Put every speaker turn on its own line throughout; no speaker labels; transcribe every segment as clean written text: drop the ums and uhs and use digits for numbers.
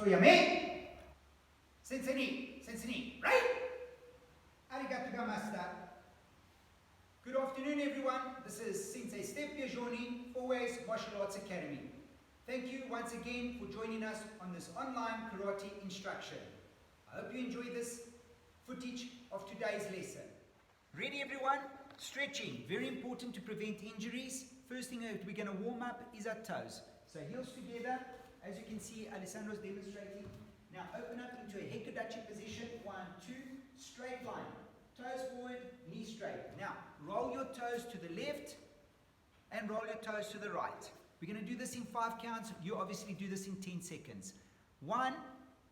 Soyame. Sensei, right? Arigato gamasta. Good afternoon, everyone. This is Sensei Stef Biagioni, Always Martial Arts Academy. Thank you once again for joining us on this online karate instruction. I hope you enjoy this footage of today's lesson. Ready, everyone? Stretching, very important to prevent injuries. First thing that we're going to warm up is our toes. So heels together, as you can see, Alessandro's demonstrating. Now open up into a hekadachi position, 1, 2, straight line. Toes forward, knee straight. Now roll your toes to the left and roll your toes to the right. We're going to do this in 5 counts. You obviously do this in 10 seconds. 1,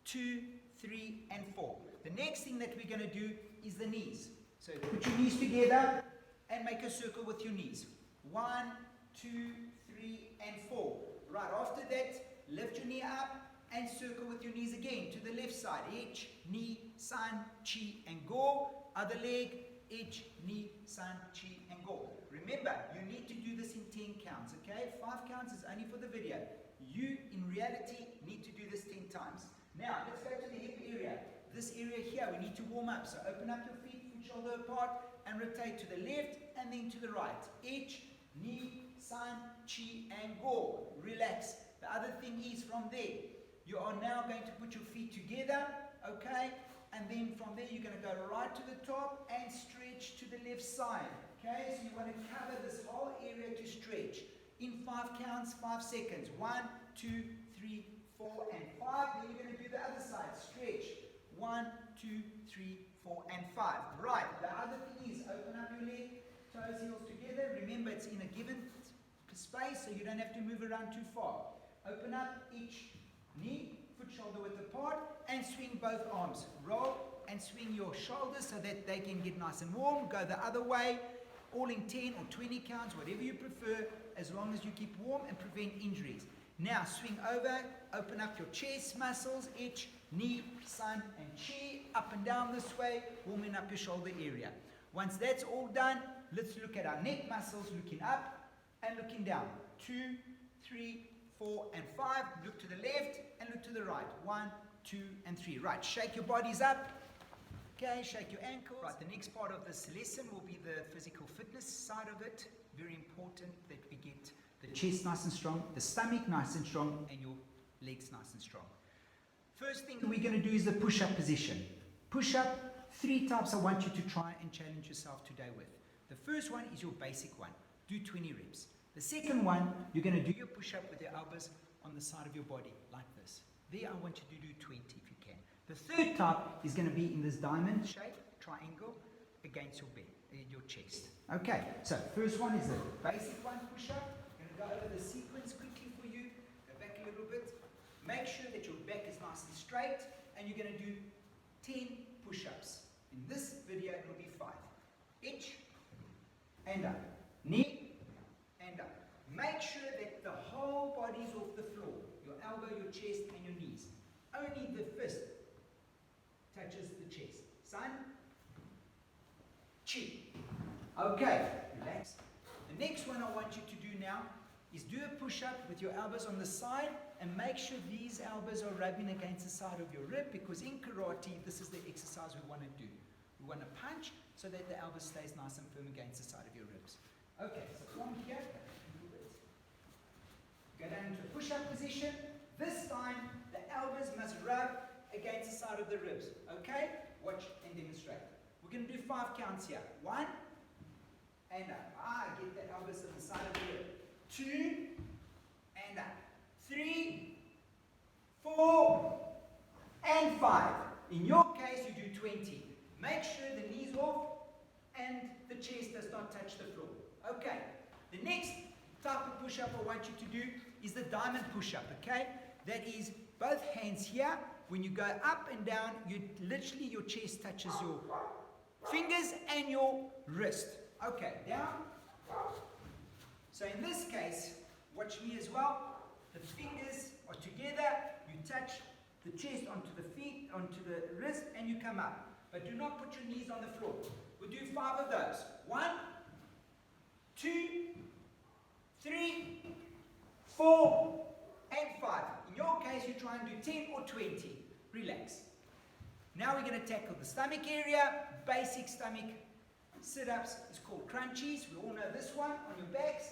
2, 3, and 4. The next thing that we're going to do is the knees. So put your knees together and make a circle with your knees. 1, 2, 3, and 4. Right after that, lift your knee up and circle with your knees again to the left side. Ich, knee, san, chi, and go. Other leg, ich, knee, san, chi, and go. Remember, you need to do this in 10 counts, okay? 5 counts is only for the video. You, in reality, need to do this 10 times. Now, let's go to the hip area. This area here, we need to warm up. So open up your feet, foot shoulder apart, and rotate to the left and then to the right. Ich, knee, san, chi, and go. Relax. The other thing is from there, you are now going to put your feet together, okay? And then from there, you're going to go right to the top and stretch to the left side, okay? So you want to cover this whole area to stretch. In 5 counts, 5 seconds. 1, 2, 3, 4, and 5. Then you're going to do the other side. Stretch. 1, 2, 3, 4, and 5. Right. The other thing is open up your leg, toes, heels together. Remember, it's in a given space, so you don't have to move around too far. Open up each knee, foot shoulder width apart, and swing both arms. Roll and swing your shoulders so that they can get nice and warm. Go the other way, all in 10 or 20 counts, whatever you prefer, as long as you keep warm and prevent injuries. Now swing over, open up your chest muscles, ich, knee, san, and chi, up and down this way, warming up your shoulder area. Once that's all done, let's look at our neck muscles, looking up and looking down. 2, 3, 4, and 5. Look to the left and look to the right. 1, 2, and 3. Right, shake your bodies up. Okay, shake your ankles. Right, the next part of this lesson will be the physical fitness side of it. Very important that we get the chest nice and strong, the stomach nice and strong, and your legs nice and strong. First thing we're going to do is the push-up position. Push-up, 3 types I want you to try and challenge yourself today with. The first one is your basic one. Do 20 reps. The second one, you're going to do your push-up with your elbows on the side of your body, like this. There, I want you to do 20 if you can. The third type is going to be in this diamond shape, triangle, against your back, your chest. Okay, so first one is the basic one, push-up. I'm going to go over the sequence quickly for you. Go back a little bit. Make sure that your back is nice and straight, and you're going to do 10 push-ups. In this video, it will be 5. Ich, and up. Knee, and up. Make sure that the whole body is off the floor. Your elbow, your chest, and your knees. Only the fist touches the chest. San, chi. Okay, relax. The next one I want you to do now is do a push-up with your elbows on the side and make sure these elbows are rubbing against the side of your rib, because in karate, this is the exercise we want to do. We want to punch so that the elbow stays nice and firm against the side of your ribs. Okay, so from here, go down into a push-up position. This time, the elbows must rub against the side of the ribs. Okay? Watch and demonstrate. We're going to do 5 counts here. 1, and up. Get the elbows on the side of the rib. 2, and up. 3, 4, and 5. In your case, you do 20. Make sure the knees off and the chest does not touch the floor. Okay, the next type of push-up I want you to do is the diamond push-up, okay? That is both hands here. When you go up and down, literally your chest touches your fingers and your wrist. Okay, down. So in this case, watch me as well. The fingers are together. You touch the chest onto the feet, onto the wrist, and you come up. But do not put your knees on the floor. We'll do 5 of those. 1, 2, 3, 4, and 5. In your case, you try and do 10 or 20. Relax. Now we're going to tackle the stomach area. Basic stomach sit-ups is called crunchies. We all know this one on your backs.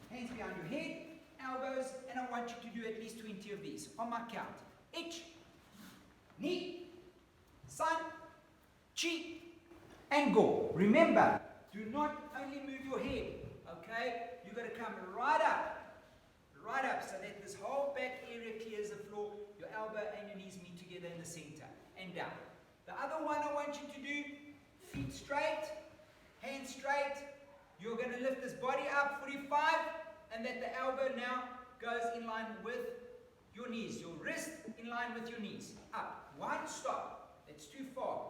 Hands behind your head, elbows, and I want you to do at least 20 of these on my count. Ich, ni, san, chi, and go. Remember, do not only move your head, okay? You've got to come right up, so that this whole back area clears the floor, your elbow and your knees meet together in the center, and down. The other one I want you to do, feet straight, hands straight. You're going to lift this body up, 45, and that the elbow now goes in line with your knees. Your wrist in line with your knees. Up. 1, stop. That's too far.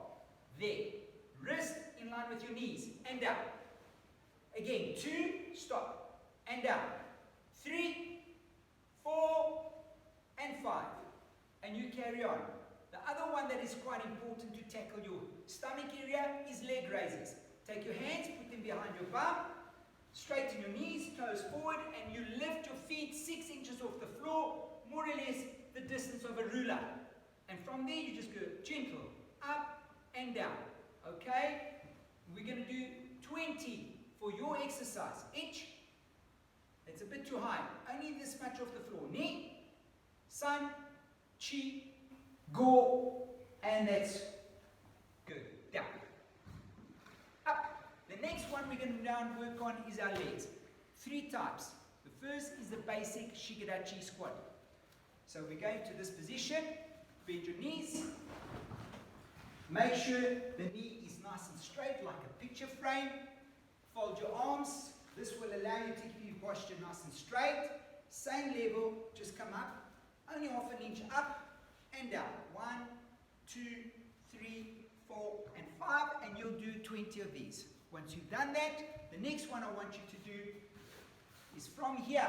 There. Wrist in line with your knees. And down. Again. 2, stop. And down. 3, 4, and 5. And you carry on. The other one that is quite important to tackle your stomach area is leg raises. Take your hands, put them behind your bum, straighten your knees, toes forward, and you lift your feet 6 inches off the floor, more or less the distance of a ruler. And from there you just go gentle, up and down. Okay? We're going to do 20 for your exercise. Ich, that's a bit too high. Only this much off the floor. Ni, san, chi, go, and that's good. Down. Up. The next one we're going to now work on is our legs. 3 types. The first is the basic shikadachi squat. So we're going to this position. Bend your knees. Make sure the knee is nice and straight like a picture frame. Fold your arms. This will allow you to keep your posture nice and straight. Same level, just come up. Only half an inch up and down. 1, 2, 3, 4, and 5, and you'll do 20 of these. Once you've done that, the next one I want you to do is from here.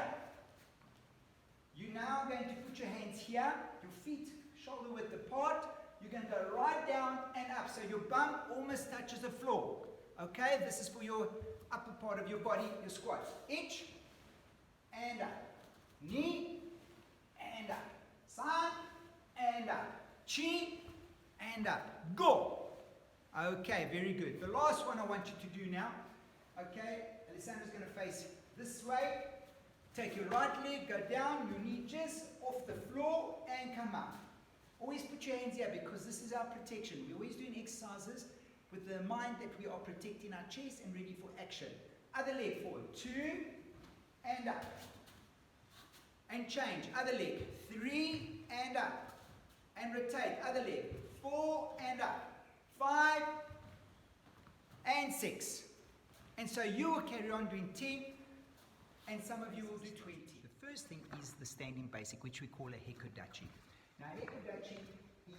You're now going to put your hands here, your feet shoulder width apart. You're going to go right down and up, so your bum almost touches the floor. Okay, this is for your upper part of your body, your squat. Ich, and up. Ni, and up. San, and up. Chi, and up. Go. Okay, very good. The last one I want you to do now. Okay, Alessandra's going to face this way. Take your right leg, go down, your knee just off the floor, and come up. Always put your hands here because this is our protection. We're always doing exercises with the mind that we are protecting our chest and ready for action. Other leg forward. 2, and up. And change. Other leg. 3, and up. And rotate. Other leg. 4, and up. 5, and 6. And so you will carry on doing 10, and some of you will do 20. The first thing is the standing basic, which we call a hekodachi. Now, hekodachi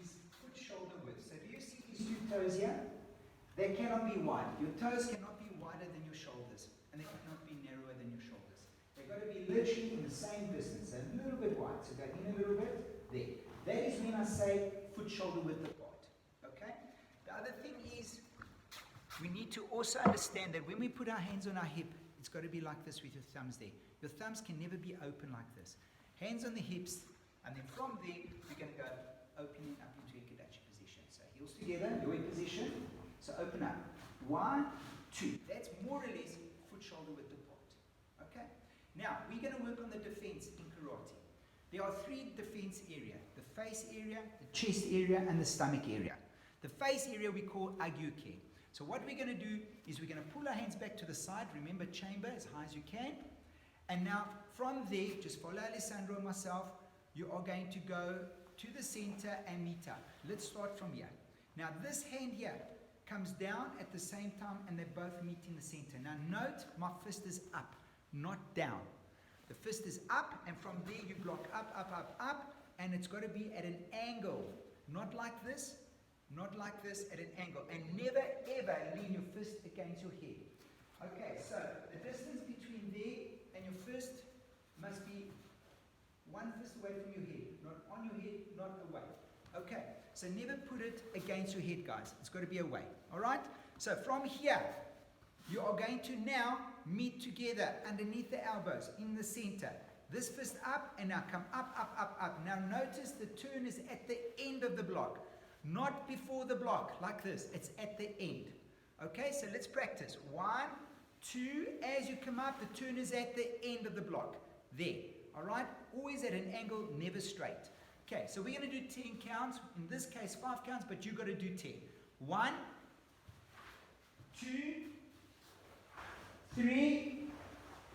is foot shoulder width. So do you see these 2 toes here? They cannot be wide. Your toes cannot be wider than your shoulders, and they cannot be narrower than your shoulders. They've got to be literally in the same distance, a little bit wide. So go in a little bit, there. That is when I say foot shoulder width apart. Okay? The other thing is, we need to also understand that when we put our hands on our hip, it's got to be like this with your thumbs there. Your thumbs can never be open like this. Hands on the hips, and then from there, we're going to go opening up into a hekodachi position. So heels together, you're in position. So open up. 1, 2. That's more or less foot shoulder width apart. Okay? Now, we're going to work on the defense in karate. There are 3 defense areas. The face area, the chest area, and the stomach area. The face area we call agyuke. So what we're going to do is we're going to pull our hands back to the side. Remember, chamber as high as you can. And now, from there, just follow Alessandro and myself. You are going to go to the center and meet up. Let's start from here. Now, this hand here comes down at the same time, and they both meet in the center. Now, note, my fist is up, not down. The fist is up, and from there, you block up, up, up, up, and it's got to be at an angle. Not like this, not like this, at an angle. And never, ever lean your fist against your head. Okay, so the distance between there and your fist must be 1 fist away from your head. Not on your head, not away. Okay, so never put it against your head, guys. It's got to be away. All right? So from here, you are going to now meet together underneath the elbows in the center. This fist up, and now come up, up, up, up. Now notice the turn is at the end of the block, not before the block, like this. It's at the end. Okay, so let's practice. 1, 2, as you come up, the turn is at the end of the block. There, all right? Always at an angle, never straight. Okay, so we're going to do 10 counts. In this case, 5 counts, but you've got to do 10. 1, 2, 3,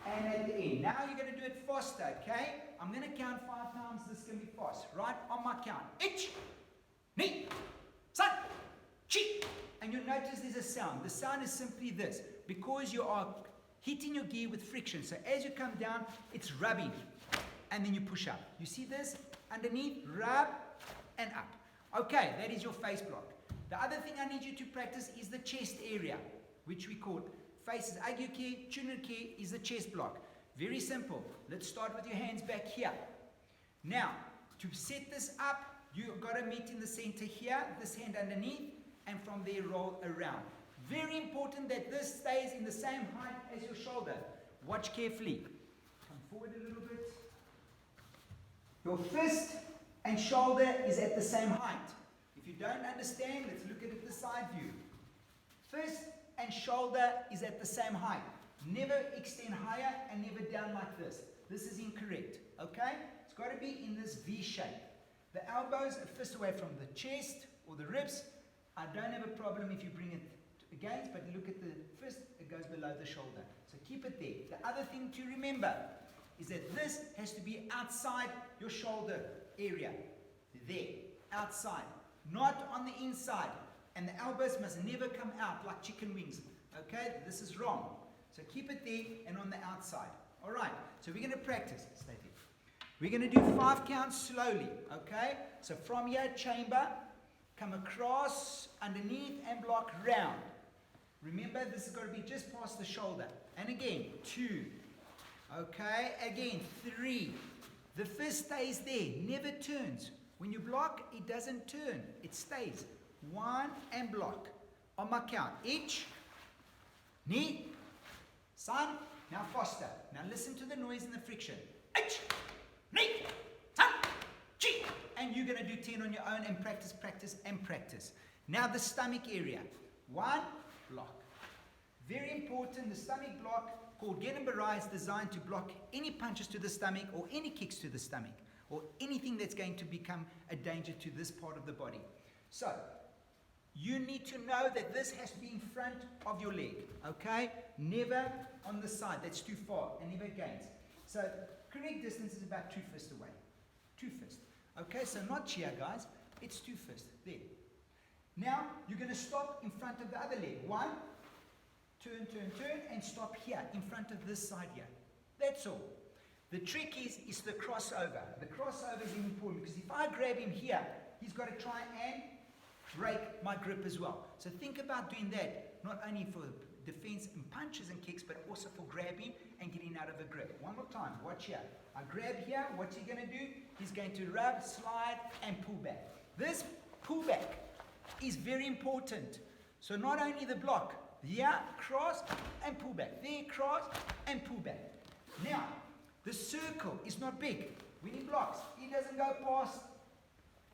and at the end. Now you're going to do it faster, okay? I'm going to count 5 times. This is going to be fast, right? On my count. Ich, ni, san, chi. And you'll notice there's a sound. The sound is simply this, because you are hitting your gear with friction. So as you come down, it's rubbing, and then you push up. You see this? Underneath, rub, and up. Okay, that is your face block. The other thing I need you to practice is the chest area, which we call faces. Agyuke, Chunurke is the chest block. Very simple. Let's start with your hands back here. Now, to set this up, you've got to meet in the center here, this hand underneath, and from there roll around. Very important that this stays in the same height as your shoulder. Watch carefully. Come forward a little bit. Your fist and shoulder is at the same height. If you don't understand, let's look at it the side view. Fist and shoulder is at the same height. Never extend higher and never down like this. This is incorrect, okay? It's got to be in this V shape. The elbows are fist away from the chest or the ribs. I don't have a problem if you bring it against, but look at the fist, it goes below the shoulder. So keep it there. The other thing to remember is that this has to be outside your shoulder area. There, outside, not on the inside. And the elbows must never come out like chicken wings. Okay, this is wrong. So keep it there and on the outside. All right, so we're going to practice. Stay there. We're going to do 5 counts slowly. Okay, so from here, chamber, come across, underneath, and block round. Remember, this has got to be just past the shoulder. And again, 2. Okay, again, 3. The fist stays there, never turns. When you block, it doesn't turn, it stays. 1 and block. On my count. Ich, ni, san. Now faster. Now listen to the noise and the friction. Ich, ni, san, chi. And you're going to do 10 on your own and practice, practice, and practice. Now the stomach area. 1, block. Very important, the stomach block called Genenbarai is designed to block any punches to the stomach or any kicks to the stomach or anything that's going to become a danger to this part of the body. So, you need to know that this has to be in front of your leg, okay? Never on the side, that's too far, and never against. So, correct distance is about 2 fists away. 2 fists. Okay, so not here, guys, it's 2 fists, there. Now, you're going to stop in front of the other leg. 1, turn, turn, turn, and stop here, in front of this side here. That's all. The trick is the crossover. The crossover is important, because if I grab him here, he's got to try and break my grip as well. So think about doing that, not only for defense and punches and kicks, but also for grabbing and getting out of a grip. One more time, watch here. I grab here, what's he going to do? He's going to rub, slide, and pull back. This pullback is very important. So not only the block, here, cross, and pull back. There, cross, and pull back. Now, the circle is not big. When he blocks, he doesn't go past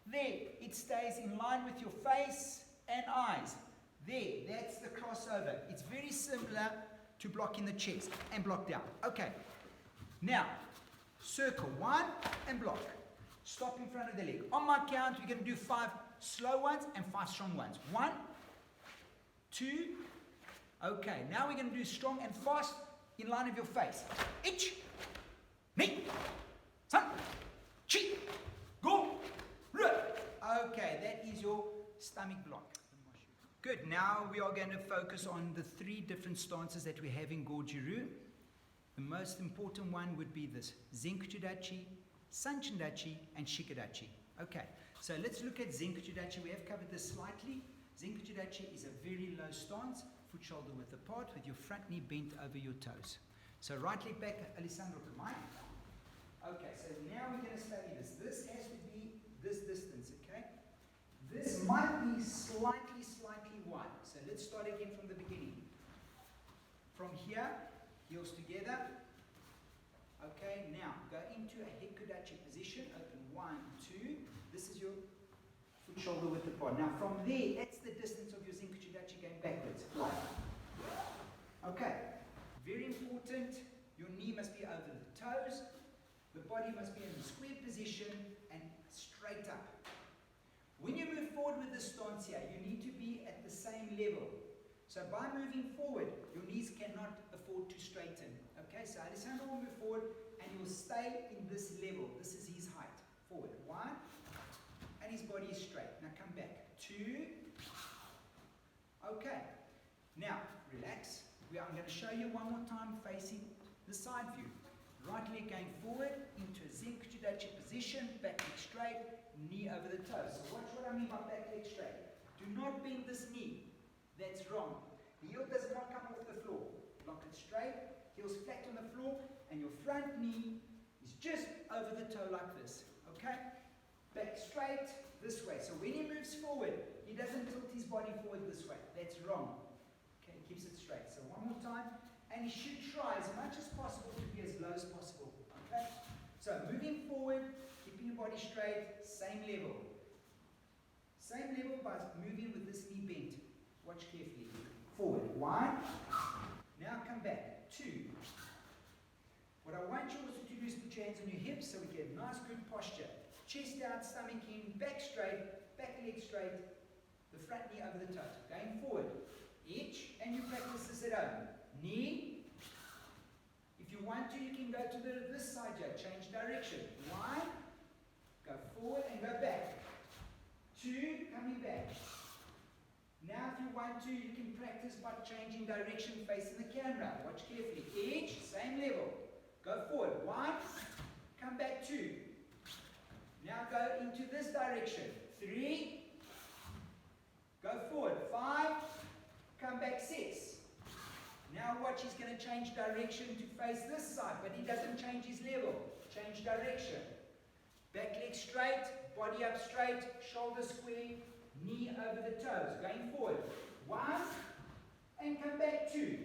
there. It stays in line with your face and eyes. There, that's the crossover. It's very similar to blocking the chest and block down. Okay. Now, circle 1 and block. Stop in front of the leg. On my count, we're going to do 5 slow ones and 5 strong ones. 1, 2, okay. Now we're going to do strong and fast in line of your face. Ich, ni, san, chi, go, ru. Okay, that is your stomach block. Good, now we are going to focus on the 3 different stances that we have in Goju-Ryu. The most important one would be this, Zenkuchidachi, Sanchindachi, and Shikadachi. Okay, so let's look at Zenkuchidachi. We have covered this slightly. Zenkuchidachi is a very low stance, foot shoulder width apart, with your front knee bent over your toes. So right leg back, Alessandro to mine. Okay, so now we're going to study this. This has to be this distance, okay? This might be slightly wide. So let's start again from the beginning. From here, heels together. Okay, Okay, now go into a hekudachi position. Open 1, 2. This is your foot shoulder width apart. Now from there, that's the distance of your zenkuchidachi going backwards. Okay, very important. Your knee must be over the toes. The body must be in a square position and straight up. When you move forward with this stance here, you need to be at the same level. So by moving forward, your knees cannot afford to straighten. Okay, so Alessandro will move forward and he will stay in this level. This is his height. Forward. 1. And his body is straight. Now come back. 2. Okay. Now, relax. I'm going to show you one more time facing the side view. Right leg going forward into a zenkuchidachi position. Back leg straight. Knee over the toes. So watch what I mean by back leg straight. Do not bend this knee. That's wrong. The heel does not come off the floor. Lock it straight. Heels flat on the floor. And your front knee is just over the toe like this. Okay? Back straight this way. So when he moves forward, he doesn't tilt his body forward this way. That's wrong. Okay, he keeps it straight. So one more time. And he should try as much as possible to be as low as possible. Okay? So moving forward, keeping your body straight, same level. Same level by moving with this knee bent. Watch carefully. Forward. 1. Now come back. 2. What I want you also to do is put your hands on your hips so we get a nice good posture. Chest out, stomach in, back straight, back leg straight, the front knee over the toes. Going forward. Each, and you practice this at home. Knee. If you want to, you can go to this side here. Change direction. 1. Go forward and go back. 2. Coming back. Now if you want to, you can practice by changing direction facing the camera. Watch carefully. Each, same level. Go forward. 1. Come back. 2. Now go into this direction. 3. Go forward. 5. Come back. 6. Now watch, he's going to change direction to face this side, but he doesn't change his level. Change direction. Back leg straight, body up straight, shoulder square, knee over the toes. Going forward. 1. And come back. 2.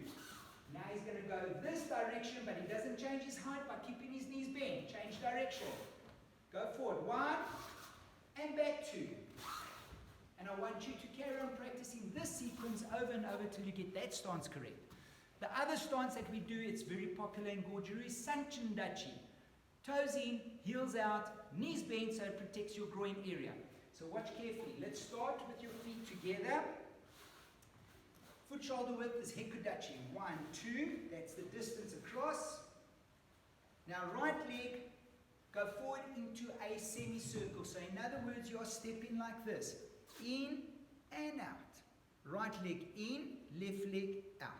Now he's going to go this direction, but he doesn't change his height by keeping his knees bent. Change direction. Go forward. 1. And back. 2. And I want you to carry on practicing this sequence over and over till you get that stance correct. The other stance that we do, it's very popular in Gorjuru, is Sanchin Dachi. Toes in, heels out, knees bent so it protects your groin area. So watch carefully. Let's start with your feet together. Foot shoulder width is hekudachi. 1, 2, that's the distance across. Now right leg, go forward into a semicircle. So in other words, you are stepping like this. In and out. Right leg in, left leg out.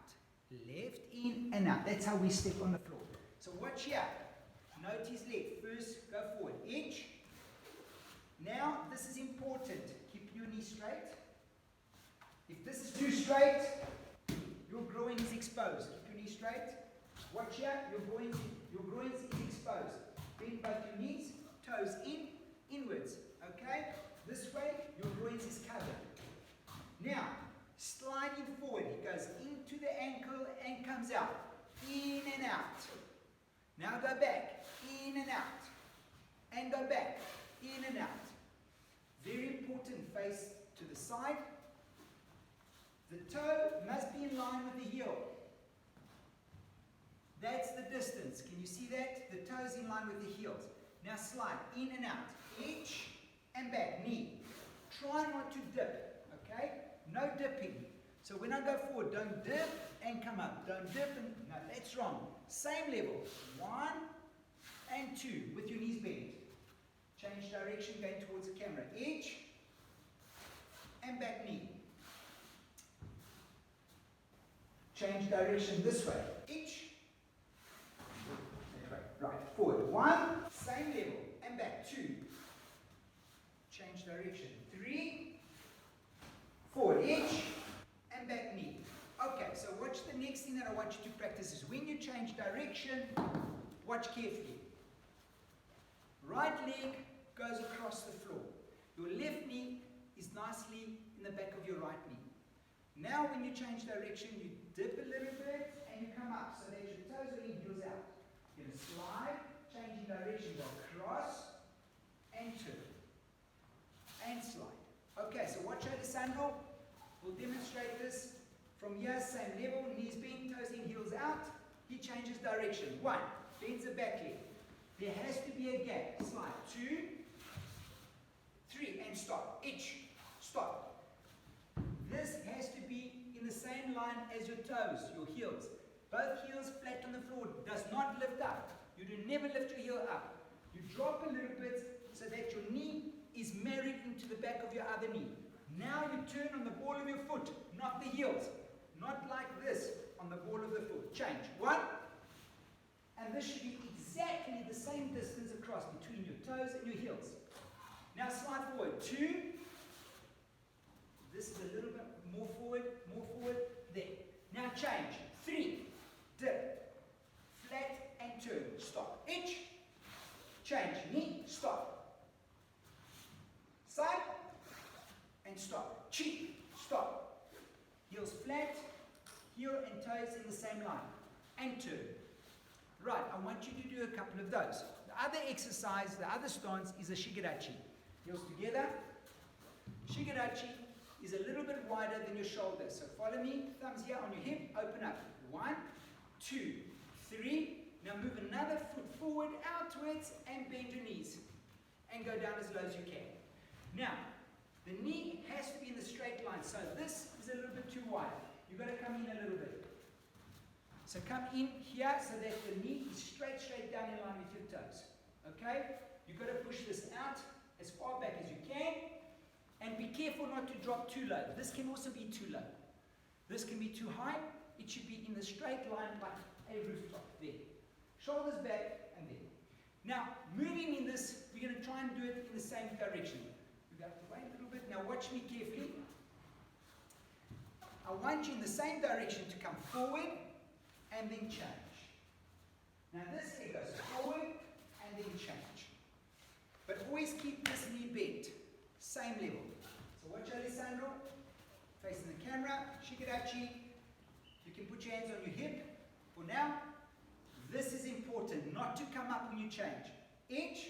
Left, in, and out. That's how we step on the floor. So watch here. Note his leg. First, go forward. Edge. Now, this is important. Keep your knee straight. If this is too straight, your groin is exposed. Keep your knee straight. Watch here. Your groin is exposed. Bend both your knees. Toes in, inwards. Okay? This way, your groin is covered. Now, sliding forward, he goes into the ankle and comes out. In and out. Now go back. In and out. And go back. In and out. Very important. Face to the side. The toe must be in line with the heel. That's the distance. Can you see that? The toe's in line with the heels. Now slide. In and out. Each and back. Knee. Try not to dip. Okay? No dipping. So when I go forward, don't dip and come up. Don't dip and... No, that's wrong. Same level. 1 and 2 with your knees bent. Change direction going towards the camera. Edge and back knee. Change direction this way. Edge. Right. Forward. 1. Same level. And back. 2. Change direction. 3. Forward edge and back knee. Okay, so watch the next thing that I want you to practice is when you change direction, watch carefully. Right leg goes across the floor. Your left knee is nicely in the back of your right knee. Now when you change direction, you dip a little bit and you come up so that your toes are in, heels out. You're going to slide, changing direction, go cross and turn and slide. Okay, so watch Alessandro. We'll demonstrate this from here, same level, knees bent, toes in, heels out. He changes direction. 1, bends the back leg. There has to be a gap. Slide. 2, 3, and stop. Itch. Stop. This has to be in the same line as your toes, your heels. Both heels flat on the floor. Does not lift up. You do never lift your heel up. You drop a little bit so that your knee is married into the back of your other knee. Now you turn on the ball of your foot, not the heels. Not like this, on the ball of the foot. Change. 1. And this should be exactly the same distance across between your toes and your heels. Now slide forward. 2. This is a little bit more forward, there. Now change. 3. Dip. Flat and turn. Stop. Itch. Change. Knee. Stop. Side. And stop. Cheek. Stop. Heels flat. Heel and toes in the same line. And turn. Right, I want you to do a couple of those. The other exercise, the other stance is a shigarachi. Heels together. Shigarachi is a little bit wider than your shoulder. So follow me, thumbs here on your hip, open up. 1, 2, 3. Now move another foot forward, outwards, and bend your knees. And go down as low as you can. Now, the knee has to be in the straight line. So this is a little bit too wide. You've got to come in a little bit. So come in here so that the knee is straight down in line with your toes. Okay? You've got to push this out as far back as you can. And be careful not to drop too low. This can also be too low. This can be too high. It should be in the straight line like a rooftop. There. Shoulders back and there. Now, moving in this, we're going to try and do it in the same direction. We've got to wait a little bit. Now watch me carefully. I want you in the same direction to come forward and then change. Now this leg goes forward and then change. But always keep this knee bent. Same level. So watch Alessandro. Facing the camera. Shigarachi. You can put your hands on your hip. For now, this is important. Not to come up when you change. Edge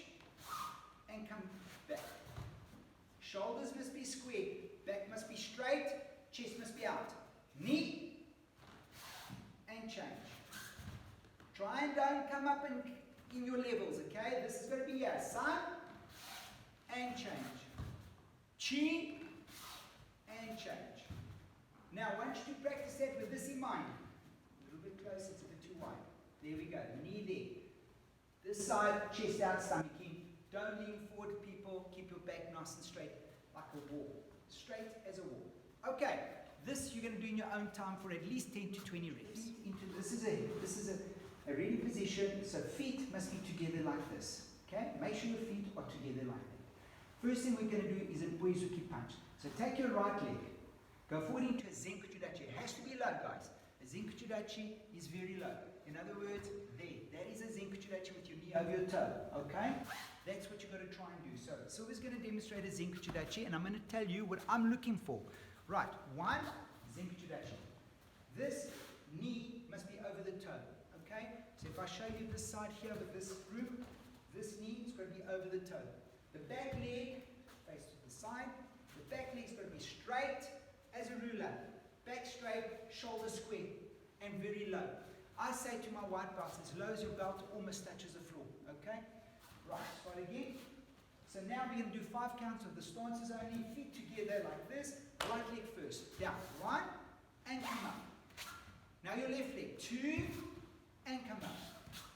and come back. Shoulders must be squared. Back must be straight. Chest must be out. Knee and change. Try and don't come up in your levels, okay? This is going to be here. Sun and change. Chi and change. Now, I want you to practice that with this in mind. A little bit closer, it's a bit too wide. There we go. Knee there. This side, chest out, stomach in. Don't lean forward, people. Keep your back nice and straight, like a wall. Straight as a wall. Okay, this you're going to do in your own time for at least 10 to 20 reps. This is a ready position, so feet must be together like this. Okay, make sure your feet are together like that. First thing we're going to do is a Biagioni punch. So take your right leg, go forward into a Zenkuchudachi. It has to be low, guys. A Zenkuchudachi is very low. In other words, there. That is a Zenkuchudachi with your knee over your toe. Okay? That's what you've got to try and do. So Silver's going to demonstrate a Zenkuchudachi, and I'm going to tell you what I'm looking for. Right, 1, Zenkuchudachi. This knee must be over the toe, okay? So if I show you this side here with this group, this knee is going to be over the toe. The back leg, face to the side, the back leg's going to be straight as a ruler. Back straight, shoulder square, and very low. I say to my white belts, as low as your belt almost touches the floor, okay? Right, start again. So now we're going to do 5 counts of the stances only, feet together like this, right leg first, down, 1, and come up. Now your left leg, 2, and come up.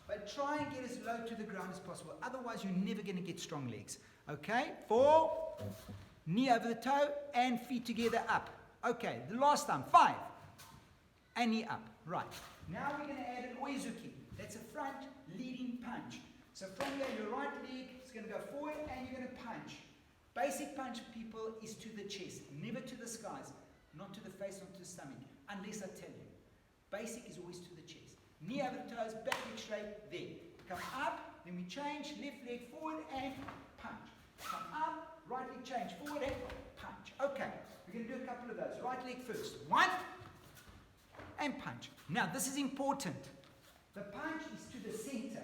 But try and get as low to the ground as possible, otherwise you're never going to get strong legs. Okay, 4, knee over the toe, and feet together up. Okay, the last time, 5, and knee up, right. Now we're going to add an oizuki, that's a front leading punch. So from here, your right leg is going to go forward and you're going to punch. Basic punch, people, is to the chest, never to the skies, not to the face, not to the stomach, unless I tell you. Basic is always to the chest. Knee over the toes, back leg straight, there. Come up, then we change, left leg forward and punch. Come up, right leg change, forward and punch. Okay, we're going to do a couple of those. Right leg first. 1, and punch. Now, this is important. The punch is to the center,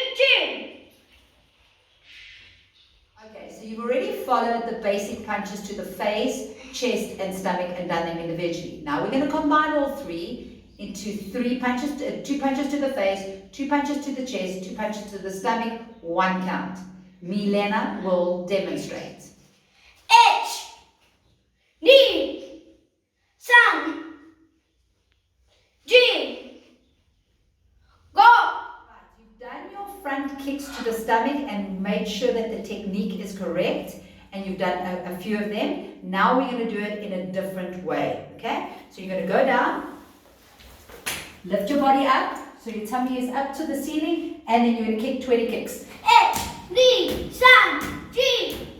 June.
Okay, so you've already followed the basic punches to the face, chest, and stomach and done them individually. Now we're going to combine all three into three punches, two punches to the face, two punches to the chest, two punches to the stomach, one count. Milena will demonstrate.
H. Ni. San. G. Go.
Right, you've done your front kicks to the stomach and made sure that the technique is correct, and you've done a few of them. Now we're going to do it in a different way, okay? So you're going to go down, lift your body up, so your tummy is up to the ceiling, and then you're going to kick 20 kicks.
H. Ni. San. G.